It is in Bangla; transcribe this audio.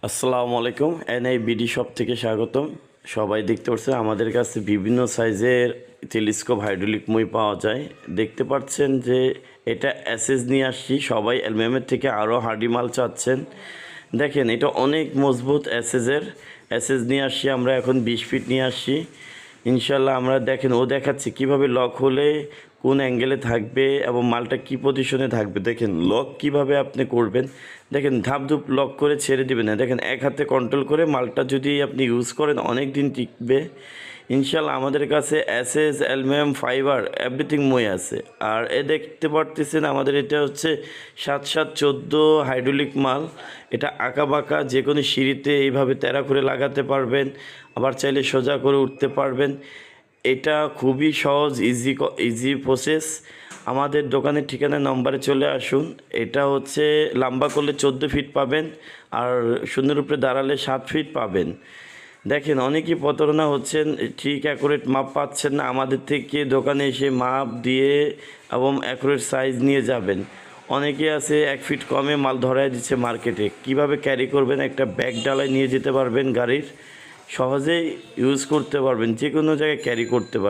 আসসালামু আলাইকুম। বিডি শপ থেকে স্বাগতম। সবাই দেখতে পাচ্ছেন আমাদের কাছে বিভিন্ন সাইজের টেলিস্কোপ হাইড্রোলিক মই পাওয়া যায়। দেখতে পাচ্ছেন যে এটা এসএস নিয়ে আসছি। সবাই অ্যালুমিনিয়ামের থেকে আরও হার্ডি মাল চাচ্ছেন। দেখেন এটা অনেক মজবুত এসএস নিয়ে আসছি আমরা, এখন 20 ফিট নিয়ে আসছি ইনশাল্লাহ। আমরা দেখেন ও দেখাচ্ছি কিভাবে লক হলে কোন অ্যাঙ্গেলে থাকবে এবং মালটা কি পজিশনে থাকবে। দেখেন লক কিভাবে আপনি করবেন, দেখেন ধাপ ধুপ লক করে ছেড়ে দিবেন না। দেখেন এক হাতে কন্ট্রোল করে মালটা যদি আপনি ইউজ করেন অনেক দিন টিকবে ইনশাল্লাহ। আমাদের কাছে এসএস অ্যালুমিনিয়াম ফাইবার এভরিথিং মই আছে। আর দেখতে পারতেছেন আমাদের এটা হচ্ছে 7-7-14 হাইড্রোলিক মাল। এটা আঁকা বাঁকা যে কোনো সিঁড়িতে এইভাবে তেরা করে লাগাতে পারবেন, আবার চাইলে সোজা করে উঠতে পারবেন। এটা খুবই সহজ, ইজি প্রসেস। আমাদের দোকানের ঠিকানা নম্বরে চলে আসুন। এটা হচ্ছে লম্বা করলে 14 ফিট পাবেন, আর শূন্যের উপরে দাঁড়ালে 7 ফিট পাবেন। দেখেন অনেকেই প্রতারণা হচ্ছেন, ঠিক অ্যাকুরেট মাপ পাচ্ছেন না। আমাদের থেকে দোকানে এসে মাপ দিয়ে এবং অ্যাকুরেট সাইজ নিয়ে যাবেন। অনেকে আছে 1 ফিট কমে মাল ধরায় দিচ্ছে মার্কেটে। কিভাবে ক্যারি করবেন, একটা ব্যাগ ডালায় নিয়ে যেতে পারবেন গাড়ির, সহজেই ইউজ করতে পারবেন, যে কোনো জায়গায় ক্যারি করতে পারবেন।